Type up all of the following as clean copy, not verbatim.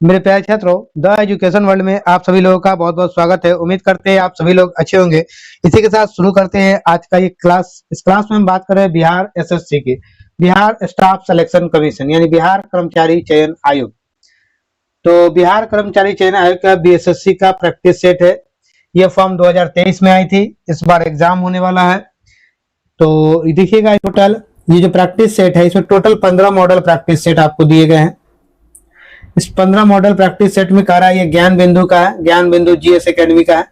मेरे प्यारे छात्रों, द एजुकेशन वर्ल्ड में आप सभी लोगों का बहुत बहुत स्वागत है। उम्मीद करते हैं आप सभी लोग अच्छे होंगे। इसी के साथ शुरू करते हैं आज का ये क्लास। इस क्लास में हम बात कर रहे हैं बिहार एसएससी की, बिहार स्टाफ सिलेक्शन कमीशन यानी बिहार कर्मचारी चयन आयोग। तो बिहार कर्मचारी चयन आयोग का बीएसएससी का प्रैक्टिस सेट है। यह फॉर्म 2023 में आई थी, इस बार एग्जाम होने वाला है। तो देखिएगा टोटल ये जो प्रैक्टिस सेट है, इसमें टोटल 15 मॉडल प्रैक्टिस सेट आपको दिए गए हैं। इस 15 मॉडल प्रैक्टिस सेट में कह रहा है ये ज्ञान बिंदु का है, ज्ञान बिंदु जीएस एकेडमी का है।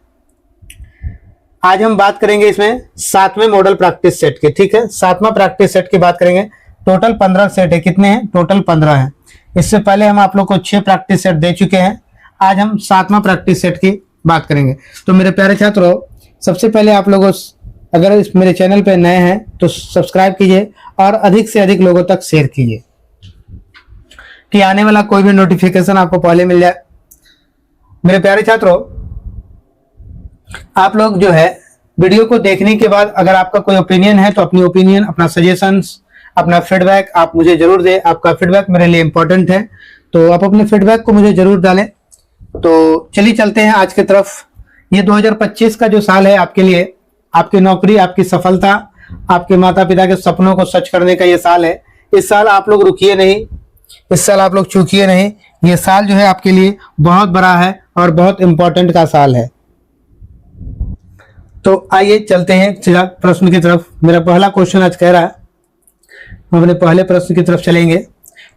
आज हम बात करेंगे इसमें 7वें मॉडल प्रैक्टिस सेट के, ठीक है। 7वां प्रैक्टिस सेट की बात करेंगे। टोटल 15 सेट है। कितने हैं? टोटल 15 है। इससे पहले हम आप लोग को 6 प्रैक्टिस सेट दे चुके हैं। आज हम 7वां प्रैक्टिस सेट की बात करेंगे। तो मेरे प्यारे छात्रों, सबसे पहले आप लोगों अगर इस मेरे चैनल पे नए हैं तो सब्सक्राइब कीजिए और अधिक से अधिक लोगों तक शेयर कीजिए कि आने वाला कोई भी नोटिफिकेशन आपको पहले मिल जाए। मेरे प्यारे छात्रों, आप लोग जो है वीडियो को देखने के बाद अगर आपका कोई ओपिनियन है तो अपनी ओपिनियन, अपना सजेशंस, अपना फीडबैक आप मुझे जरूर दें। आपका फीडबैक मेरे लिए इंपॉर्टेंट है, तो आप अपने फीडबैक को मुझे जरूर डालें। तो चलिए चलते हैं आज की तरफ। ये 2025 का जो साल है आपके लिए, आपकी नौकरी, आपकी सफलता, आपके माता पिता के सपनों को सच करने का ये साल है। इस साल आप लोग रुकिए नहीं, इस साल आप लोग चूकिए नहीं। ये साल जो है आपके लिए बहुत बड़ा है और बहुत इंपॉर्टेंट का साल है। तो आइए चलते हैं सीधा प्रश्न की तरफ। मेरा पहला क्वेश्चन आज कह रहा है, हम अपने पहले प्रश्न की तरफ चलेंगे।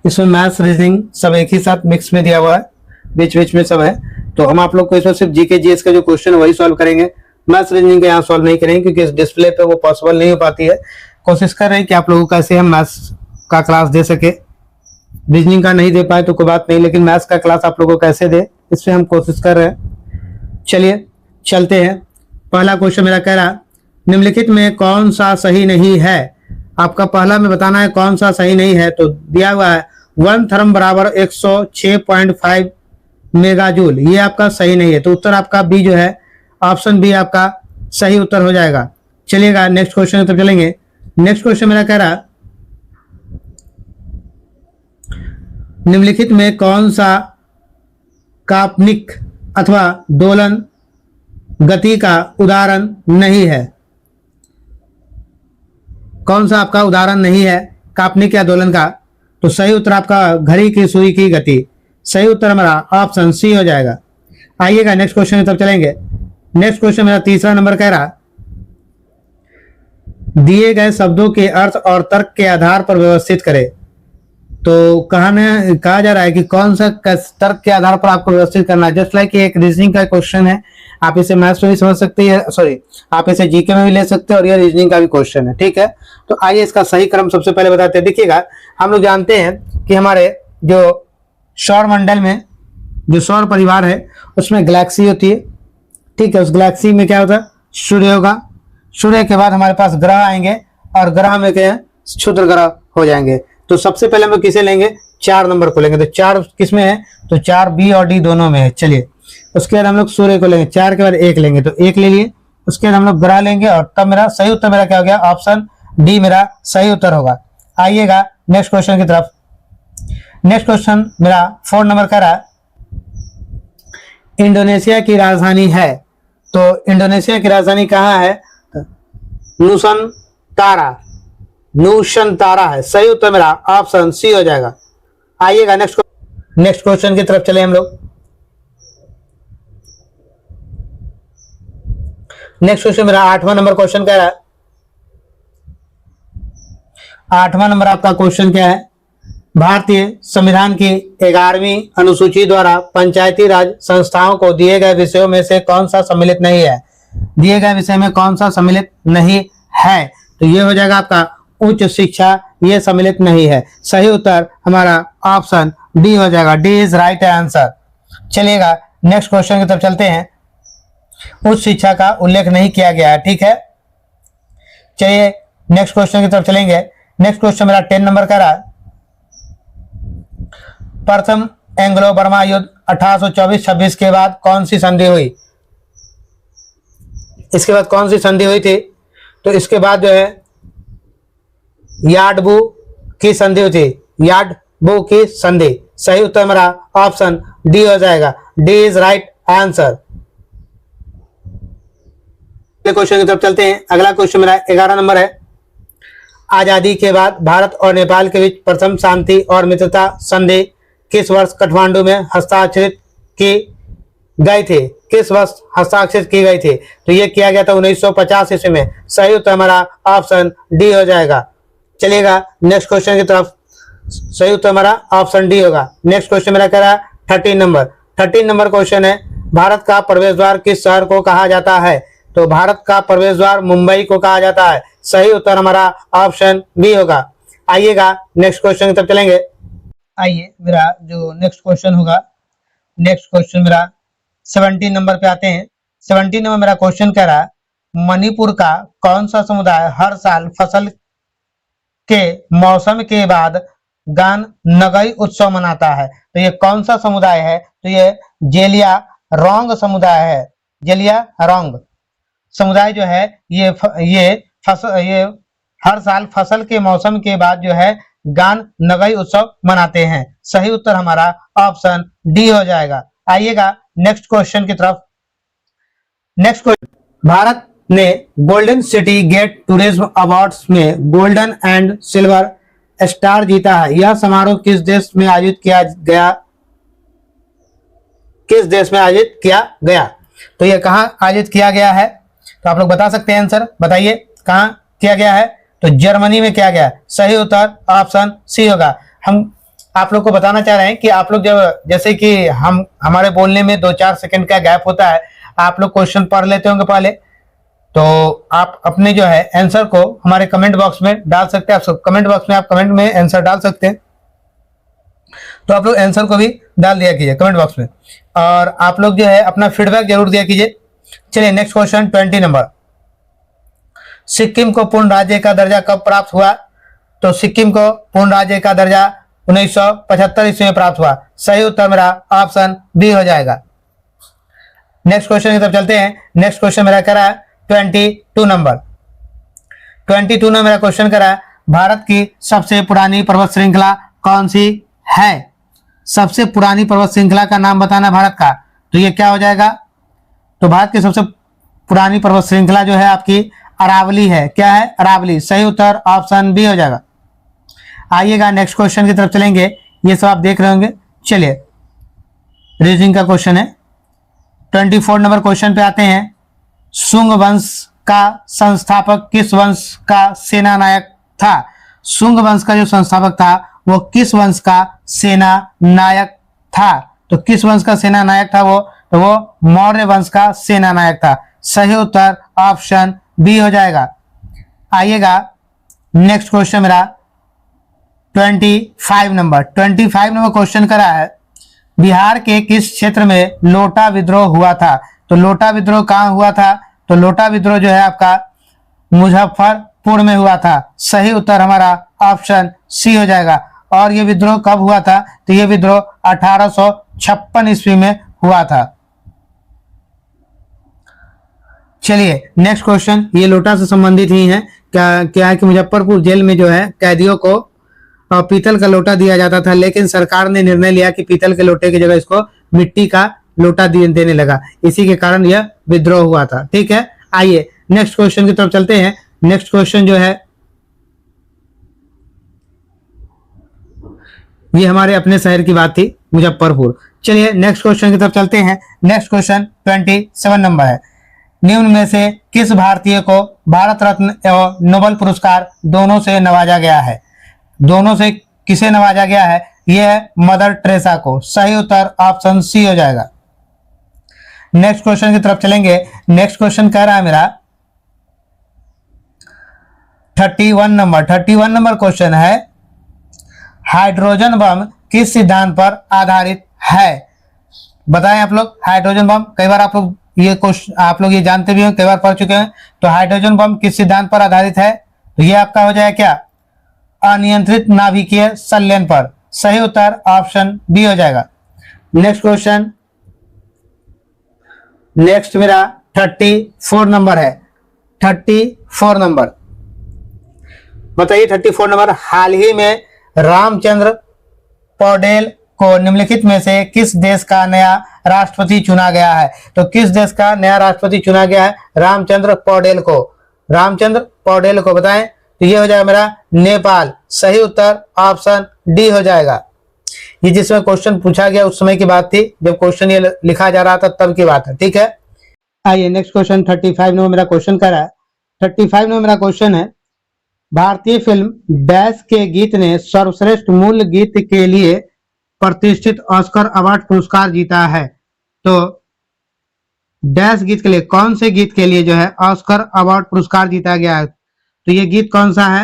इसमें मैथ्स, रीजनिंग सब एक ही साथ मिक्स में दिया हुआ है, बीच बीच में सब है। तो हम आप लोग को इसमें सिर्फ जीके जीएस का जो क्वेश्चन वही सॉल्व करेंगे। मैथ्स रीजनिंग का यहाँ सॉल्व नहीं करेंगे क्योंकि इस डिस्प्ले पे वो पॉसिबल नहीं हो पाती है। कोशिश कर रहे हैं कि आप लोगों को कैसे हम मैथ्स का क्लास दे सके। रीजनिंग का नहीं दे पाए तो कोई बात नहीं, लेकिन मैथ्स का क्लास आप लोगों को कैसे दे, इस पे हम कोशिश कर रहे हैं। चलिए चलते हैं। पहला क्वेश्चन मेरा कह रहा, निम्नलिखित में कौन सा सही नहीं है। आपका पहला में बताना है कौन सा सही नहीं है। तो दिया हुआ है 1 थर्म बराबर 106.5 मेगाजूल, ये आपका सही नहीं है। तो उत्तर आपका बी जो है, ऑप्शन बी आपका सही उत्तर हो जाएगा। चलिएगा नेक्स्ट क्वेश्चन की तरफ चलेंगे। नेक्स्ट क्वेश्चन मेरा कह रहा, निम्नलिखित में कौन सा काल्पनिक अथवा दोलन गति का उदाहरण नहीं है। कौन सा आपका उदाहरण नहीं है काल्पनिक या दोलन का। तो सही उत्तर आपका घड़ी की सुई की गति। सही उत्तर हमारा ऑप्शन सी हो जाएगा। आइएगा नेक्स्ट क्वेश्चन की तरफ चलेंगे। नेक्स्ट क्वेश्चन मेरा तीसरा नंबर कह रहा, दिए गए शब्दों के अर्थ और तर्क के आधार पर व्यवस्थित करें। तो कहा जा रहा है कि कौन सा तर्क के आधार पर आपको व्यवस्थित करना है। जस्ट लाइक एक रीजनिंग का क्वेश्चन है, आप इसे मैथ्स में भी समझ सकते हैं, सॉरी आप इसे जीके में भी ले सकते हैं, और यह रीजनिंग का भी क्वेश्चन है, ठीक है। तो आइए इसका सही क्रम सबसे पहले बताते हैं। देखिएगा, हम लोग जानते हैं कि हमारे जो सौर मंडल में जो सौर परिवार है उसमें गैलेक्सी होती है, ठीक है। उस गैलेक्सी में क्या होता है? सूर्य होगा। सूर्य के बाद हमारे पास ग्रह आएंगे और ग्रह में क्या है? क्षुद्र ग्रह हो जाएंगे। तो सबसे पहले हम लोग किसे लेंगे? 4 नंबर को लेंगे। तो 4 किस में है? तो 4 बी और डी दोनों में है। चलिए उसके बाद हम लोग सूर्य को लेंगे, 4 के बाद 1 लेंगे, तो 1 ले लिए। उसके बाद हम लोग ग्रह लेंगे और तब मेरा सही उत्तर मेरा क्या हो गया? ऑप्शन डी मेरा सही उत्तर होगा। आइएगा नेक्स्ट क्वेश्चन की तरफ। नेक्स्ट क्वेश्चन मेरा 4 नंबर का रहा, इंडोनेशिया की राजधानी है। तो इंडोनेशिया की राजधानी कहाँ है? नूशनतारा है। सही उत्तर मेरा ऑप्शन सी हो जाएगा। आइएगा नेक्स्ट क्वेश्चन की तरफ चले हम लोग। नेक्स्ट क्वेश्चन मेरा 8वां नंबर क्वेश्चन कह रहा है। 8वां नंबर आपका क्वेश्चन क्या है? भारतीय संविधान की 11वीं अनुसूची द्वारा पंचायती राज संस्थाओं को दिए गए विषयों में से कौन सा सम्मिलित नहीं है। दिए गए विषय में कौन सा सम्मिलित नहीं है? तो ये हो जाएगा आपका उच्च शिक्षा, ये सम्मिलित नहीं है। सही उत्तर हमारा ऑप्शन डी हो जाएगा। D is right answer. चलिएगा नेक्स्ट क्वेश्चन की तरफ चलते हैं। उच्च शिक्षा का उल्लेख नहीं किया गया है, ठीक है। चलिए नेक्स्ट क्वेश्चन की तरफ चलेंगे। नेक्स्ट क्वेश्चन मेरा 10 नंबर का रहा, प्रथम एंग्लो बर्मा युद्ध 1824-26 के बाद कौन सी संधि हुई। इसके बाद कौन सी संधि हुई थी? तो इसके बाद जो है यार्डबू की संधि हुई थी। यार्डबू की संधि सही उत्तर हमारा ऑप्शन डी हो जाएगा। D is right answer. Question की तरफ चलते हैं। अगला क्वेश्चन मेरा 11 नंबर है। आजादी के बाद भारत और नेपाल के बीच प्रथम शांति और मित्रता संधि किस वर्ष काठमांडू में हस्ताक्षरित की गई थी? किस वर्ष हस्ताक्षरित की गई थी? तो ये किया गया था 1950 ईस्वी में। सही उत्तर हमारा ऑप्शन डी हो जाएगा। चलिएगा नेक्स्ट क्वेश्चन की तरफ। सही उत्तर हमारा ऑप्शन डी होगा। नेक्स्ट क्वेश्चन मेरा कह रहा है 13 नंबर। 13 नंबर क्वेश्चन है, भारत का प्रवेश द्वार किस शहर को कहा जाता है? तो भारत का प्रवेश द्वार मुंबई को कहा जाता है। सही उत्तर हमारा ऑप्शन बी होगा। आइएगा नेक्स्ट क्वेश्चन की तरफ चलेंगे। आइए मेरा जो नेक्स्ट क्वेश्चन होगा, नेक्स्ट क्वेश्चन मेरा 17 नंबर पे आते हैं। 17 नंबर मेरा क्वेश्चन कह रहा है, मणिपुर का कौन सा समुदाय हर साल फसल के मौसम के बाद गान नगई उत्सव मनाता है? तो ये कौन सा समुदाय है? तो ये जेलिया रोंग समुदाय है। जेलिया रोंग समुदाय जो है ये हर साल फसल के मौसम के बाद जो है गान नगई उत्सव मनाते हैं। सही उत्तर हमारा ऑप्शन डी हो जाएगा। आइएगा नेक्स्ट क्वेश्चन की तरफ। नेक्स्ट क्वेश्चन, भारत ने golden city gate tourism awards में गोल्डन एंड सिल्वर स्टार जीता है। यह समारोह किस देश में आयोजित किया गया? किस देश में आयोजित किया गया? तो यह कहां आयोजित किया गया है? तो आप लोग बता सकते हैं आंसर, बताइए कहां किया गया है? तो जर्मनी में किया गया। सही उत्तर ऑप्शन सी होगा। हम आप लोग को बताना चाह रहे हैं कि आप लोग जब जैसे कि हमारे बोलने में 2-4 सेकंड का गैप होता है, आप लोग क्वेश्चन पढ़ लेते होंगे पहले, तो आप अपने जो है आंसर को हमारे कमेंट बॉक्स में डाल सकते हैं। आप कमेंट बॉक्स में आप कमेंट में आंसर डाल सकते हैं, तो आप लोग आंसर को भी डाल दिया कीजिए कमेंट बॉक्स में, और आप लोग जो है अपना फीडबैक जरूर दिया कीजिए। चलिए नेक्स्ट क्वेश्चन 20 नंबर। सिक्किम को पूर्ण राज्य का दर्जा कब प्राप्त हुआ? तो सिक्किम को पूर्ण राज्य का दर्जा 1975 ईस्वी में प्राप्त हुआ। सही उत्तर मेरा ऑप्शन बी हो जाएगा। नेक्स्ट क्वेश्चन की तरफ चलते हैं। नेक्स्ट क्वेश्चन मेरा कह रहा है 22 नंबर। 22 नंबर मेरा क्वेश्चन कह रहा है, भारत की सबसे पुरानी पर्वत श्रृंखला कौन सी है? सबसे पुरानी पर्वत श्रृंखला का नाम बताना भारत का। तो ये क्या हो जाएगा? तो भारत की सबसे पुरानी पर्वत श्रृंखला जो है आपकी अरावली है। क्या है? अरावली। सही उत्तर ऑप्शन बी हो जाएगा। आइएगा नेक्स्ट क्वेश्चन की तरफ चलेंगे। ये सब आप देख रहे होंगे। चलिए रीजनिंग का क्वेश्चन है। 24 नंबर क्वेश्चन पे आते हैं। सुंग वंश का संस्थापक किस वंश का सेना नायक था? सुंग वंश का जो संस्थापक था वो किस वंश का सेना नायक था? तो किस वंश का सेना नायक था वो? तो वो मौर्य वंश का सेना नायक था। सही उत्तर ऑप्शन बी हो जाएगा। आइएगा नेक्स्ट क्वेश्चन मेरा 25 नंबर। 25 नंबर क्वेश्चन करा है, बिहार के किस क्षेत्र में लोटा विद्रोह हुआ था? तो लोटा विद्रोह कहां हुआ था? तो लोटा विद्रोह जो है आपका मुजफ्फरपुर में हुआ था। सही उत्तर हमारा ऑप्शन सी हो जाएगा। और ये विद्रोह कब हुआ था? तो ये विद्रोह 1856 ईस्वी में हुआ था। चलिए नेक्स्ट क्वेश्चन, ये लोटा से संबंधित ही है। क्या है कि मुजफ्फरपुर जेल में जो है कैदियों को पीतल का लोटा दिया जाता था, लेकिन सरकार ने निर्णय लिया कि पीतल के लोटे की जगह इसको मिट्टी का लोटा देने लगा। इसी के कारण यह विद्रोह हुआ था। ठीक है, आइए नेक्स्ट क्वेश्चन की तरफ चलते हैं। नेक्स्ट क्वेश्चन जो है ये हमारे अपने शहर की बात थी, मुजफ्फरपुर। चलिए नेक्स्ट क्वेश्चन की तरफ चलते हैं। नेक्स्ट क्वेश्चन 27 नंबर है। निम्न में से किस भारतीय को भारत रत्न एवं नोबेल पुरस्कार दोनों से नवाजा गया है? दोनों से किसे नवाजा गया है? यह है मदर टेरेसा को। सही उत्तर ऑप्शन सी हो जाएगा। नेक्स्ट क्वेश्चन की तरफ चलेंगे। नेक्स्ट क्वेश्चन कह रहा है मेरा 31 नंबर। 31 नंबर क्वेश्चन है, हाइड्रोजन बम किस सिद्धांत पर आधारित है? बताएं आप लोग। हाइड्रोजन बम कई बार आप लोग ये क्वेश्चन आप लोग ये जानते भी हो, कई बार पढ़ चुके हैं। तो हाइड्रोजन बम किस सिद्धांत पर आधारित है? तो ये आपका हो जाएगा क्या? अनियंत्रित नाभिकीय संलयन पर। सही उत्तर ऑप्शन बी हो जाएगा। नेक्स्ट क्वेश्चन, नेक्स्ट मेरा 34 नंबर है। 34 नंबर बताइए। 34 नंबर, हाल ही में रामचंद्र पौडेल को निम्नलिखित में से किस देश का नया राष्ट्रपति चुना गया है? तो किस देश का नया राष्ट्रपति चुना गया है? रामचंद्र पौडेल को। रामचंद्र पौडेल को बताएं। तो ये हो जाएगा मेरा नेपाल। सही उत्तर ऑप्शन डी हो जाएगा। ये जिसमें क्वेश्चन पूछा गया उस समय की बात थी, जब क्वेश्चन ये लिखा जा रहा था तब की बात है। ठीक है, आइए नेक्स्ट क्वेश्चन 35 नंबर मेरा क्वेश्चन कर रहा है। 35 नंबर मेरा क्वेश्चन है, भारतीय फिल्म डैश के गीत ने सर्वश्रेष्ठ मूल गीत के लिए प्रतिष्ठित ऑस्कर अवार्ड पुरस्कार जीता है। तो डैश गीत के लिए, कौन से गीत के लिए जो है ऑस्कर अवार्ड पुरस्कार जीता गया है? तो ये गीत कौन सा है?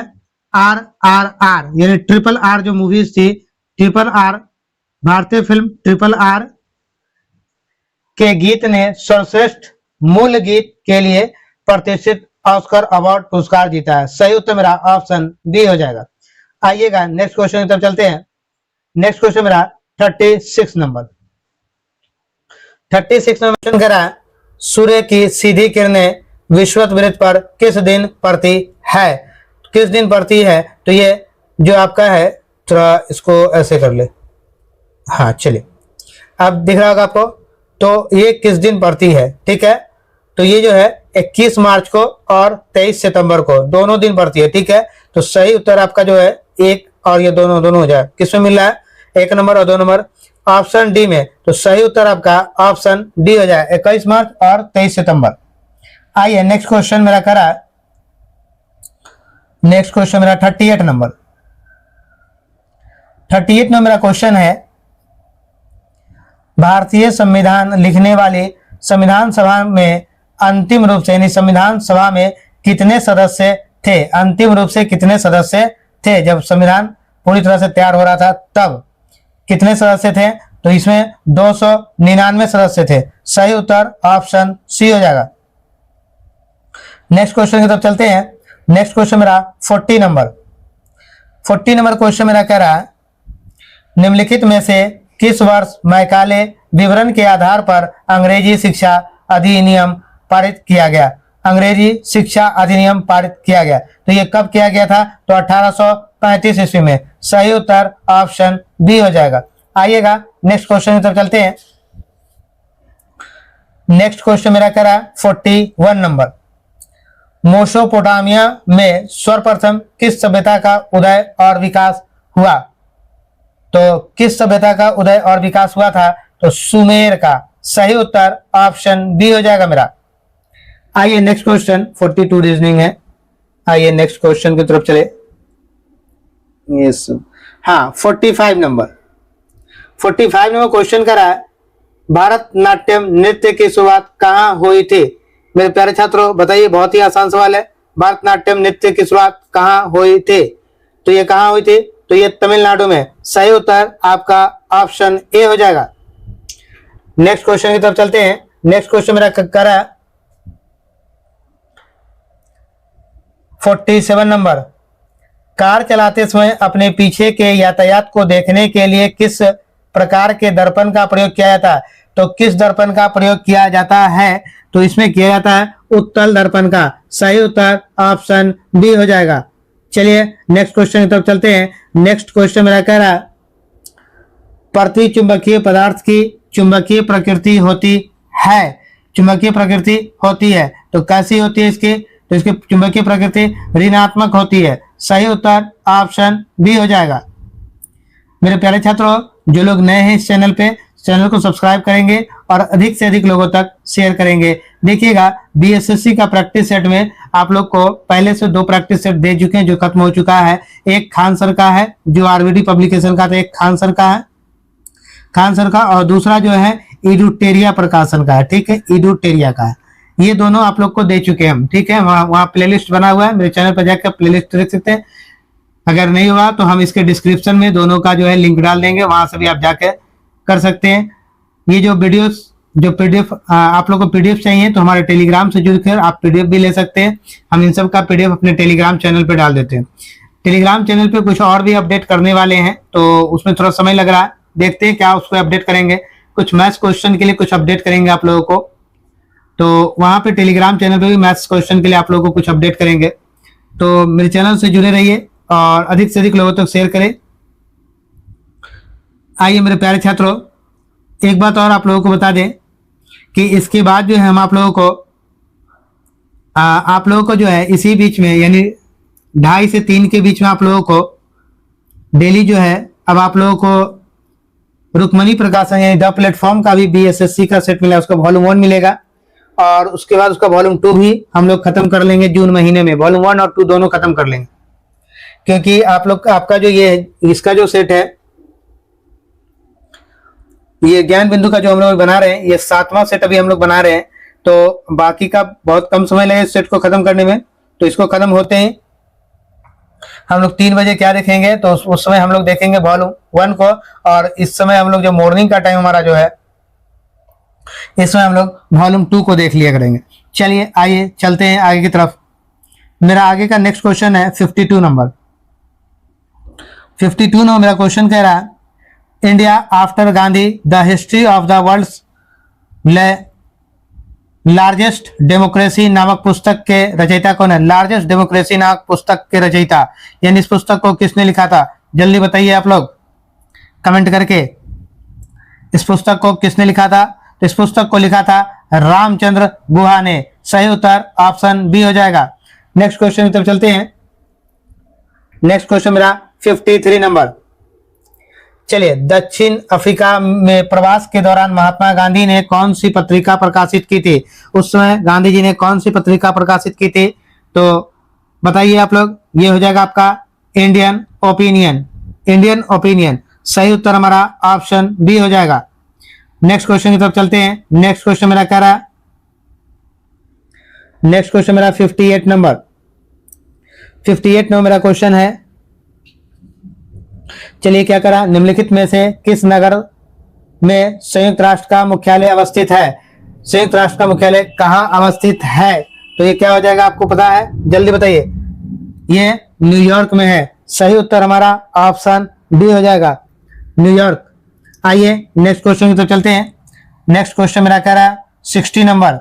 RRR, यानी ट्रिपल आर जो मूवीज थी, ट्रिपल आर, भारतीय फिल्म ट्रिपल आर के गीत ने सर्वश्रेष्ठ मूल गीत के लिए प्रतिष्ठित ऑस्कर अवार्ड पुरस्कार जीता है। सही उत्तर मेरा ऑप्शन डी हो जाएगा। आइएगा नेक्स्ट क्वेश्चन की तरफ चलते हैं। नेक्स्ट क्वेश्चन मेरा 36 नंबर। 36 नंबर क्वेश्चन कह रहा है, सूर्य की सीधी किरणें विषुवत वृत्त पर किस दिन पड़ती है? किस दिन पड़ती है? तो ये जो आपका है, थोड़ा इसको ऐसे कर ले, हाँ चलिए, अब दिख रहा होगा आपको। तो ये किस दिन पड़ती है? ठीक है, तो ये जो है 21 मार्च को और 23 सितंबर को, दोनों दिन पड़ती है। ठीक है, तो सही उत्तर आपका जो है एक और ये दोनों हो जाए। किसमें मिल रहा है? 1 नंबर और 2 नंबर, ऑप्शन डी में। तो सही उत्तर आपका ऑप्शन डी हो जाए, 21 मार्च और 23 सितंबर। आइए नेक्स्ट क्वेश्चन मेरा करा, नेक्स्ट क्वेश्चन मेरा 38 नंबर। 38 नंबर मेरा क्वेश्चन है, भारतीय संविधान लिखने वाली संविधान सभा में अंतिम रूप से, यानी संविधान सभा में कितने सदस्य थे? अंतिम रूप से कितने सदस्य थे? जब संविधान पूरी तरह से तैयार हो रहा था तब कितने सदस्य थे? तो इसमें 299 सदस्य थे। सही उत्तर ऑप्शन सी हो जाएगा। नेक्स्ट क्वेश्चन की तरफ चलते हैं। नेक्स्ट क्वेश्चन मेरा 40 नंबर। 40 नंबर क्वेश्चन मेरा कह रहा है, निम्नलिखित में से किस वर्ष मैकाले विवरण के आधार पर अंग्रेजी शिक्षा अधिनियम पारित किया गया? अंग्रेजी शिक्षा अधिनियम पारित किया गया, तो ये कब किया गया था? तो 1835 ईस्वी में। सही उत्तर ऑप्शन बी हो जाएगा। आइएगा नेक्स्ट क्वेश्चन की तरफ चलते हैं। नेक्स्ट क्वेश्चन मेरा कह रहा है 41 नंबर। मेसोपोटामिया में सर्वप्रथम किस सभ्यता का उदय और विकास हुआ? तो किस सभ्यता का उदय और विकास हुआ था? तो सुमेर का। सही उत्तर ऑप्शन बी हो जाएगा मेरा। आइए नेक्स्ट क्वेश्चन 42 रीजनिंग है। आइए नेक्स्ट क्वेश्चन की तरफ चले। यस, हाँ 45 नंबर। 45 नंबर क्वेश्चन कर रहा है, भारतनाट्यम नृत्य की शुरुआत कहाँ हुई थी? मेरे प्यारे छात्रों बताइए, बहुत ही आसान सवाल है। भारतनाट्यम नृत्य की शुरुआत कहाँ हुई थी? तो ये कहाँ हुई थी? तो ये तमिलनाडु में। सही उत्तर आपका ऑप्शन ए हो जाएगा। नेक्स्ट क्वेश्चन की तरफ चलते हैं। नेक्स्ट क्वेश्चन मेरा कर रहा है 47 नंबर। कार चलाते समय अपने पीछे के यातायात को देखने के लिए किस प्रकार के दर्पण का प्रयोग किया जाता है? तो किस दर्पण का प्रयोग किया जाता है? तो इसमें किया जाता है उत्तल दर्पण का। सही उत्तर ऑप्शन बी हो जाएगा। चलिए नेक्स्ट क्वेश्चन की तरफ चलते हैं। नेक्स्ट क्वेश्चन मेरा कह रहा है, प्रति चुंबकीय पदार्थ की चुंबकीय प्रकृति होती है। चुंबकीय प्रकृति होती है, तो कैसी होती है इसकी? तो इसकी चुंबकीय प्रकृति ऋणात्मक होती है। सही उत्तर ऑप्शन बी हो जाएगा। मेरे प्यारे छात्रों, जो लोग नए हैं इस चैनल पे, चैनल को सब्सक्राइब करेंगे और अधिक से अधिक लोगों तक शेयर करेंगे। देखिएगा बीएसएससी का प्रैक्टिस सेट में आप लोग को पहले से 2 प्रैक्टिस सेट दे चुके हैं जो खत्म हो चुका है। एक खान सर का है जो आरवीडी पब्लिकेशन का था, एक खान सर का है, खान सर का, और दूसरा जो है इडुटेरिया प्रकाशन का है। ठीक है, इडुटेरिया का है। ये दोनों आप लोग को दे चुके हैं हम। ठीक है, वहाँ प्लेलिस्ट बना हुआ है, मेरे चैनल पर जाकर प्लेलिस्ट देख सकते हैं। अगर नहीं हुआ तो हम इसके डिस्क्रिप्शन में दोनों का जो है लिंक डाल देंगे, वहां से भी आप जाके कर सकते हैं। ये जो वीडियोस, जो पीडीएफ आप लोग को पीडीएफ चाहिए तो हमारे टेलीग्राम से जुड़कर आप पीडीएफ भी ले सकते हैं। हम इन सब का पीडीएफ अपने टेलीग्राम चैनल पे डाल देते हैं। टेलीग्राम चैनल पे कुछ और भी अपडेट करने वाले हैं, तो उसमें थोड़ा समय लग रहा है, देखते हैं क्या उसको अपडेट करेंगे। कुछ मैथ्स क्वेश्चन के लिए कुछ अपडेट करेंगे आप लोगों को, तो वहां पे टेलीग्राम चैनल पे भी मैथ्स क्वेश्चन के लिए आप लोगों को कुछ अपडेट करेंगे। तो मेरे चैनल से जुड़े रहिए और अधिक से अधिक लोगों तक शेयर करें। आइए मेरे प्यारे छात्रों, एक बात और आप लोगों को बता दें कि इसके बाद जो है हम आप लोगों को जो है इसी बीच में यानी 2:30 से 3 के बीच में आप लोगों को डेली जो है अब आप लोगों को रुक्मणी प्रकाशन यानी द प्लेटफॉर्म का भी बीएसएससी का सेट मिला, उसका वॉल्यूम 1 मिलेगा और उसके बाद उसका वॉल्यूम 2 भी हम लोग खत्म कर लेंगे जून महीने में। वॉल्यूम 1 और 2 दोनों खत्म कर लेंगे, क्योंकि आप लोग आपका जो ये इसका जो सेट है, ये ज्ञान बिंदु का जो हम लोग बना रहे हैं, ये 7वां सेट अभी हम लोग बना रहे हैं, तो बाकी का बहुत कम समय लगे इस सेट को खत्म करने में। तो इसको खत्म होते ही हम लोग 3 बजे क्या देखेंगे, तो उस समय हम लोग देखेंगे वॉल्यूम 1 को, और इस समय हम लोग जो मॉर्निंग का टाइम हमारा जो है, इस समय हम लोग वॉल्यूम 2 को देख लिया करेंगे। चलिए आइए चलते हैं आगे की तरफ। मेरा आगे का नेक्स्ट क्वेश्चन है 52 नंबर। 52 नंबर मेरा क्वेश्चन कह रहा है, India after Gandhi the history of the world's largest democracy नामक पुस्तक के रचयिता कौन है? लार्जेस्ट डेमोक्रेसी नामक पुस्तक के रचयिता यानी इस पुस्तक को किसने लिखा था? जल्दी बताइए आप लोग कमेंट करके, इस पुस्तक को किसने लिखा था? तो इस पुस्तक को लिखा था रामचंद्र गुहा ने। सही उत्तर ऑप्शन बी हो जाएगा। नेक्स्ट क्वेश्चन की तरफ चलते हैं। नेक्स्ट क्वेश्चन मेरा 53 नंबर। चलिए, दक्षिण अफ्रीका में प्रवास के दौरान महात्मा गांधी ने कौन सी पत्रिका प्रकाशित की थी? उस समय गांधी जी ने कौन सी पत्रिका प्रकाशित की थी? तो बताइए आप लोग। ये हो जाएगा आपका इंडियन ओपिनियन। इंडियन ओपिनियन सही उत्तर हमारा ऑप्शन बी हो जाएगा। नेक्स्ट क्वेश्चन की तरफ चलते हैं। नेक्स्ट क्वेश्चन मेरा क्या रहा? नेक्स्ट क्वेश्चन मेरा 58 नंबर। 58 नंबर मेरा क्वेश्चन है। चलिए क्या करा, निम्नलिखित में से किस नगर में संयुक्त राष्ट्र का मुख्यालय अवस्थित है? संयुक्त राष्ट्र का मुख्यालय कहां अवस्थित है? तो ये क्या हो जाएगा, आपको पता है? जल्दी बताइए। ये न्यूयॉर्क में है। सही उत्तर हमारा ऑप्शन डी हो जाएगा, न्यूयॉर्क। आइए नेक्स्ट क्वेश्चन की तरफ चलते हैं। नेक्स्ट क्वेश्चन मेरा कह रहा है 60 number.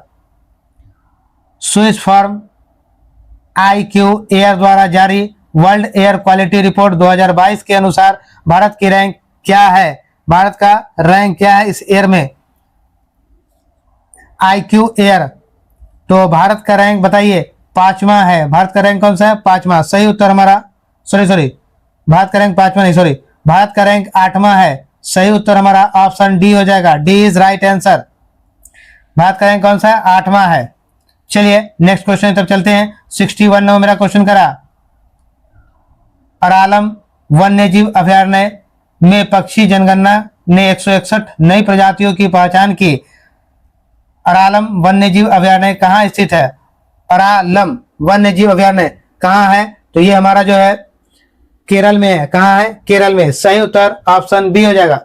Swiss firm IQ air द्वारा जारी वर्ल्ड एयर क्वालिटी रिपोर्ट 2022 के अनुसार भारत की रैंक क्या है? भारत का रैंक क्या है इस एयर में? IQ एयर, तो भारत का रैंक बताइए। 5वां है। भारत का रैंक कौन सा है? 5वां। सही उत्तर हमारा सॉरी भारत का रैंक 5वां नहीं, सॉरी भारत का रैंक 8वां है। सही उत्तर हमारा ऑप्शन डी हो जाएगा। D is right answer. Bharat का रैंक कौन सा है? 8वां है। चलिए नेक्स्ट क्वेश्चन तब चलते हैं। 61 नंबर मेरा क्वेश्चन करा, अरालम वन्यजीव अभयारण्य में पक्षी जनगणना ने 161 नई प्रजातियों की पहचान की। अरालम वन्यजीव अभयारण्य कहाँ स्थित है? अरालम वन्यजीव अभयारण्य कहाँ है? तो ये हमारा जो है केरल में है। कहाँ है? केरल में। सही उत्तर ऑप्शन बी हो जाएगा।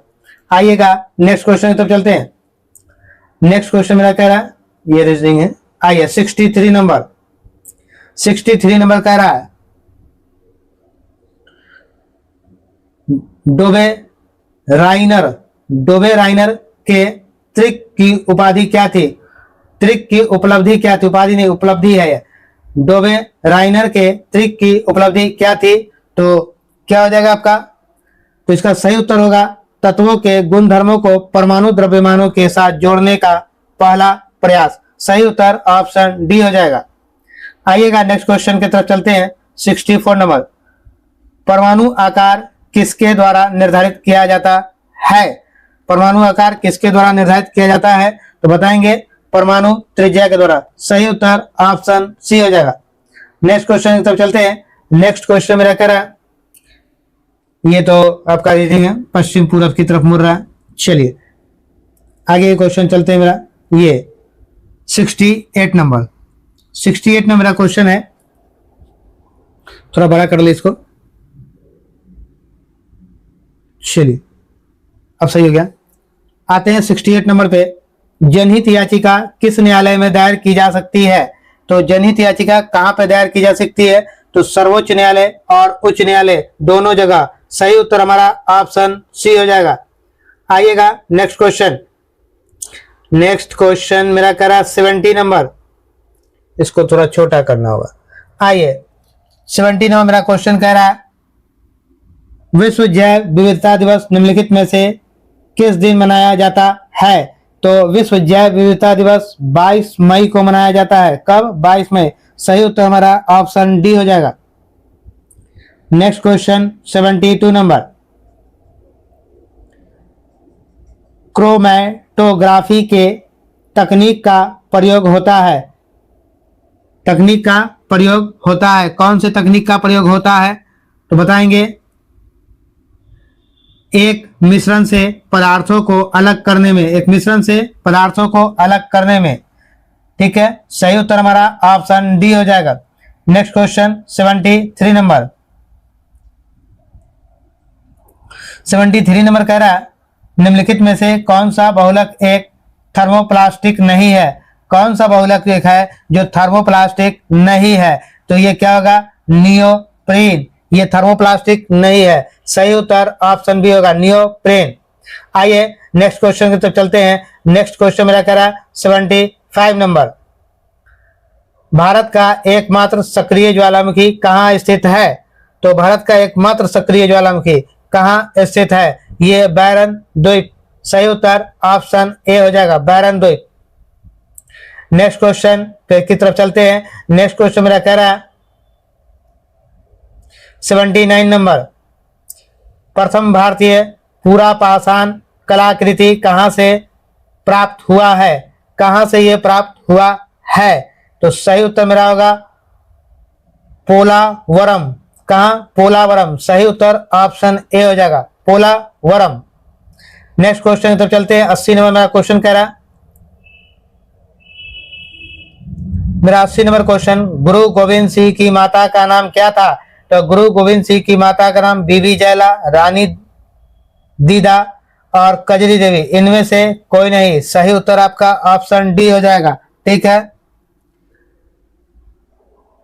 आइएगा नेक्स्ट क्वेश्चन की तरफ चलते हैं। नेक्स्ट क्वेश्चन मेरा कह रहा है, ये रीजनिंग है। आइए 63 नंबर। 63 नंबर कह रहा है, डोबे राइनर के त्रिक की उपाधि क्या थी? त्रिक की उपलब्धि क्या थी? उपाधि नहीं, उपलब्धि है। डोबे राइनर के त्रिक की उपलब्धि क्या थी? तो क्या हो जाएगा आपका? तो इसका सही उत्तर होगा तत्वों के गुणधर्मों को परमाणु द्रव्यमानों के साथ जोड़ने का पहला प्रयास। सही उत्तर ऑप्शन डी हो जाएगा। आइएगा नेक्स्ट क्वेश्चन की तरफ चलते हैं। 64 नंबर। परमाणु आकार किसके द्वारा निर्धारित किया जाता है? परमाणु आकार किसके द्वारा निर्धारित किया जाता है? तो बताएंगे परमाणु त्रिज्या के द्वारा। सही उत्तर ऑप्शन सी हो जाएगा। नेक्स्ट क्वेश्चन की तरफ चलते हैं। नेक्स्ट क्वेश्चन मेरा कह रहा है, ये तो आपका रीडिंग है, पश्चिम पूरब की तरफ मुड़ रहा है। चलिए आगे क्वेश्चन चलते हैं। मेरा ये 68 नंबर। 68 नंबर मेरा क्वेश्चन है, थोड़ा बड़ा कर ले इसको। चलिए अब सही हो गया। आते हैं 68 नंबर पे। जनहित याचिका किस न्यायालय में दायर की जा सकती है? तो जनहित याचिका कहां पे दायर की जा सकती है? तो सर्वोच्च न्यायालय और उच्च न्यायालय दोनों जगह। सही उत्तर हमारा ऑप्शन सी हो जाएगा। आइएगा नेक्स्ट क्वेश्चन। नेक्स्ट क्वेश्चन मेरा करा 70 नंबर। इसको थोड़ा छोटा करना होगा। आइए 70 नंबर मेरा क्वेश्चन कह रहा है, विश्व जैव विविधता दिवस निम्नलिखित में से किस दिन मनाया जाता है? तो विश्व जैव विविधता दिवस 22 मई को मनाया जाता है। कब? 22 मई। सही उत्तर हमारा ऑप्शन डी हो जाएगा। नेक्स्ट क्वेश्चन 72 नंबर, क्रोमैटोग्राफी के तकनीक का प्रयोग होता है। तकनीक का प्रयोग होता है, कौन से तकनीक का प्रयोग होता है? तो बताएंगे, एक मिश्रण से पदार्थों को अलग करने में, एक मिश्रण से पदार्थों को अलग करने में। ठीक है, सही उत्तर हमारा ऑप्शन डी हो जाएगा। नेक्स्ट क्वेश्चन 73 नंबर, 73 नंबर कह रहा है निम्नलिखित में से कौन सा बहुलक एक थर्मोप्लास्टिक नहीं है? कौन सा बहुलक एक है जो थर्मोप्लास्टिक नहीं है? तो ये क्या होगा? नियोप्रीन। ये थर्मोप्लास्टिक नहीं है। सही उत्तर ऑप्शन बी होगा, नियोप्रीन। आइए नेक्स्ट क्वेश्चन की तरफ चलते हैं। नेक्स्ट क्वेश्चन मेरा कह रहा है 75 नंबर, भारत का एकमात्र सक्रिय ज्वालामुखी कहाँ स्थित है? तो भारत का एकमात्र सक्रिय ज्वालामुखी कहाँ स्थित है? ये बैरन द्वीप। सही उत्तर ऑप्शन ए हो जाएगा, बैरन द्वीप। नेक्स्ट क्वेश्चन की तरफ चलते हैं। नेक्स्ट क्वेश्चन मेरा कह रहा है 79 नंबर, प्रथम भारतीय पूरा पाषाण कलाकृति कहाँ से प्राप्त हुआ है? कहाँ से ये प्राप्त हुआ है? तो सही उत्तर मेरा होगा पोलावरम। कहाँ? पोलावरम। सही उत्तर ऑप्शन ए हो जाएगा, पोलावरम। नेक्स्ट क्वेश्चन की तरफ चलते हैं। 80 नंबर मेरा क्वेश्चन कह रहा है, मेरा 80 नंबर क्वेश्चन, गुरु गोविंद सिंह की माता का नाम क्या था? तो गुरु गोविंद सिंह की माता का नाम बीबी जयला, रानी दीदा और कजरी देवी, इनमें से कोई नहीं। सही उत्तर आपका ऑप्शन डी हो जाएगा। ठीक है,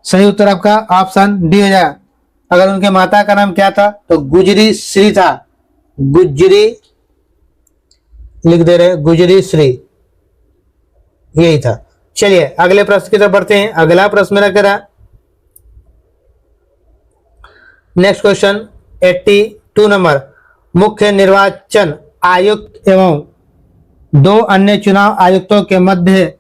सही उत्तर आपका ऑप्शन डी हो जाएगा। अगर उनके माता का नाम क्या था तो गुजरी श्री था, गुजरी लिख दे रहे, गुजरी श्री यही था। चलिए अगले प्रश्न की तरफ बढ़ते हैं। अगला प्रश्न मेरा कह रहा, नेक्स्ट क्वेश्चन 82 नंबर, मुख्य निर्वाचन आयुक्त एवं दो अन्य चुनाव आयुक्तों के मध्य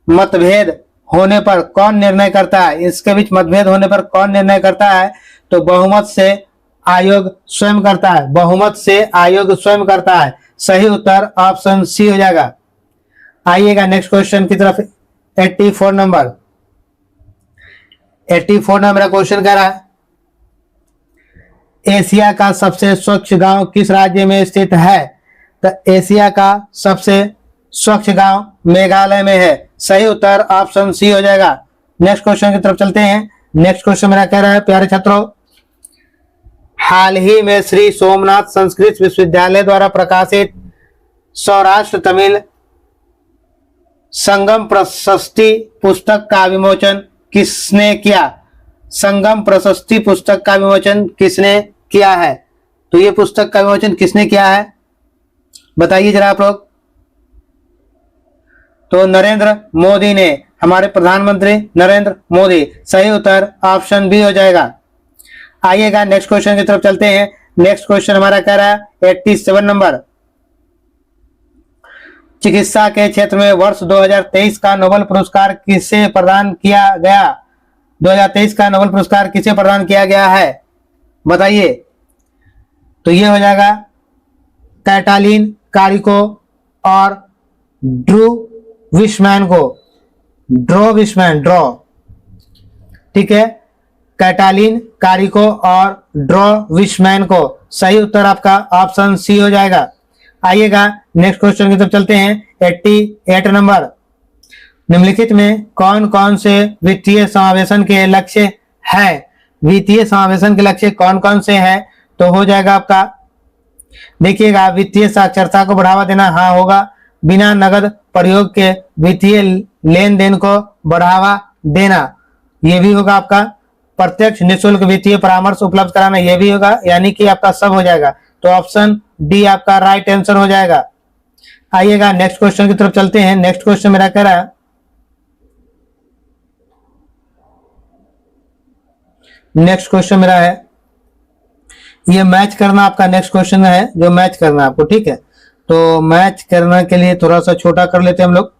मतभेद होने पर कौन निर्णय करता है? इसके बीच मतभेद होने पर कौन निर्णय करता है? तो बहुमत से आयोग स्वयं करता है, बहुमत से आयोग स्वयं करता है। सही उत्तर ऑप्शन सी हो जाएगा। आइएगा नेक्स्ट क्वेश्चन की तरफ। 84 नंबर, 84 नंबर मेरा क्वेश्चन कह रहा है, एशिया का सबसे स्वच्छ गांव किस राज्य में स्थित है? तो एशिया का सबसे स्वच्छ गांव मेघालय में है। सही उत्तर ऑप्शन सी हो जाएगा। नेक्स्ट क्वेश्चन की तरफ चलते हैं। नेक्स्ट क्वेश्चन मेरा कह रहा है, प्यारे छात्रों, हाल ही में श्री सोमनाथ संस्कृत विश्वविद्यालय द्वारा प्रकाशित सौराष्ट्र तमिल संगम प्रशस्ति पुस्तक का विमोचन किसने किया? संगम प्रशस्ति पुस्तक का विमोचन किसने किया है? तो ये पुस्तक का विमोचन किसने किया है बताइए जरा आप लोग। तो नरेंद्र मोदी ने, हमारे प्रधानमंत्री नरेंद्र मोदी। सही उत्तर ऑप्शन बी हो जाएगा। आइएगा नेक्स्ट क्वेश्चन की तरफ चलते हैं। नेक्स्ट क्वेश्चन हमारा कह रहा है 87 नंबर, चिकित्सा के क्षेत्र में वर्ष 2023 का नोबेल पुरस्कार किसे प्रदान किया गया? 2023 का नोबेल पुरस्कार किसे प्रदान किया गया है बताइए। तो ये हो जाएगा कैटालिन कारिको और ड्रू विशमैन को, ड्रो विशमैन, ड्रो। ठीक है, कैटालिन कारिको और ड्रो विशमैन को। सही उत्तर आपका ऑप्शन सी हो जाएगा। आइएगा नेक्स्ट क्वेश्चन की तरफ चलते हैं। 88 नंबर, निम्नलिखित में कौन कौन से वित्तीय समावेशन के लक्ष्य है? वित्तीय समावेशन के लक्ष्य कौन कौन से हैं? तो हो जाएगा आपका, देखिएगा, वित्तीय साक्षरता को बढ़ावा देना, हाँ होगा। बिना नगद प्रयोग के वित्तीय लेन देन को बढ़ावा देना, ये भी होगा आपका। प्रत्यक्ष निःशुल्क वित्तीय परामर्श उपलब्ध कराना, यह भी होगा। यानी कि आपका सब हो जाएगा। तो ऑप्शन डी आपका राइट आंसर हो जाएगा। आइएगा नेक्स्ट क्वेश्चन की तरफ चलते हैं। नेक्स्ट क्वेश्चन मेरा कह रहा है, नेक्स्ट क्वेश्चन मेरा है, ये मैच करना आपका नेक्स्ट क्वेश्चन है, जो मैच करना आपको। ठीक है, तो मैच करने के लिए थोड़ा सा छोटा कर लेते हैं हम लोग।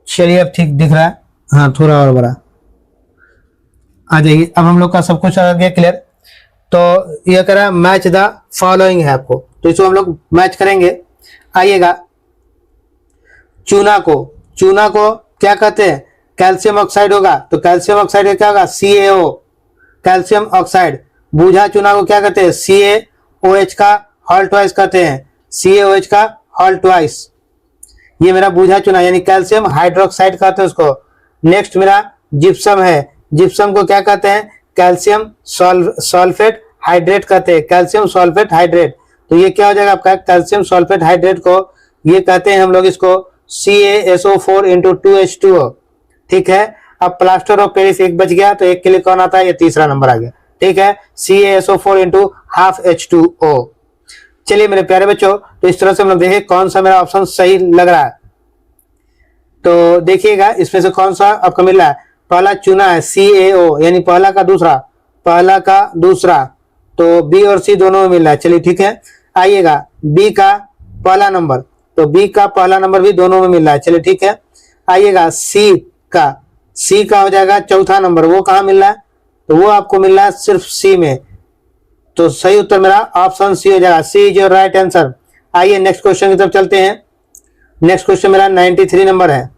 चलिए अब ठीक दिख रहा है, हाँ थोड़ा और बड़ा आ जाइए। अब हम लोग का सब कुछ आ गया क्लियर। तो यह कह रहा है मैच द फॉलोइंग है आपको, तो इसको हम लोग मैच करेंगे। आइएगा, चूना को क्या कहते हैं, कैल्शियम ऑक्साइड होगा, तो कैल्शियम ऑक्साइड क्या होगा, CaO, कैल्शियम ऑक्साइड। बूझा चूना को क्या कहते हैं, CaOH का हॉल ट्वाइस कहते हैं, CaOH का हॉल ट्वाइस। ये मेरा बूझा चूना यानी कैल्शियम हाइड्रोक्साइड कहते हैं उसको। नेक्स्ट मेरा जिप्सम है, जिप्सम को क्या कहते हैं, कैल्शियम सल्फेट हाइड्रेट कहते हैं, कैल्शियम सल्फेट हाइड्रेट। तो ये क्या हो जाएगा आपका, कैल्शियम सल्फेट हाइड्रेट को ये कहते हैं हम लोग इसको CaSO4 into 2H2O। ठीक है, अब प्लास्टर ऑफ पेरिस एक बच गया, तो एक के लिए कौन आता है, ये तीसरा नंबर आ गया। ठीक है, CaSO4 into half H2O। चलिए मेरे प्यारे बच्चों, तो इस तरह से हम लोग देखें कौन सा मेरा ऑप्शन सही लग रहा है। तो देखिएगा इसमें से कौन सा आपको मिल रहा है। पहला चुना है CaO यानी पहला का दूसरा, तो बी और सी दोनों में मिल रहा है। चलिए ठीक है, आइएगा बी का पहला नंबर, तो बी का पहला नंबर भी दोनों में मिल रहा है। चलिए ठीक है, आइएगा सी का हो जाएगा चौथा नंबर, वो कहाँ मिल रहा है, तो वो आपको मिल रहा है सिर्फ सी में। तो सही उत्तर मेरा ऑप्शन सी हो जाएगा, सी इज योर राइट आंसर। आइए नेक्स्ट क्वेश्चन की तरफ चलते हैं। नेक्स्ट क्वेश्चन मेरा 93 नंबर है।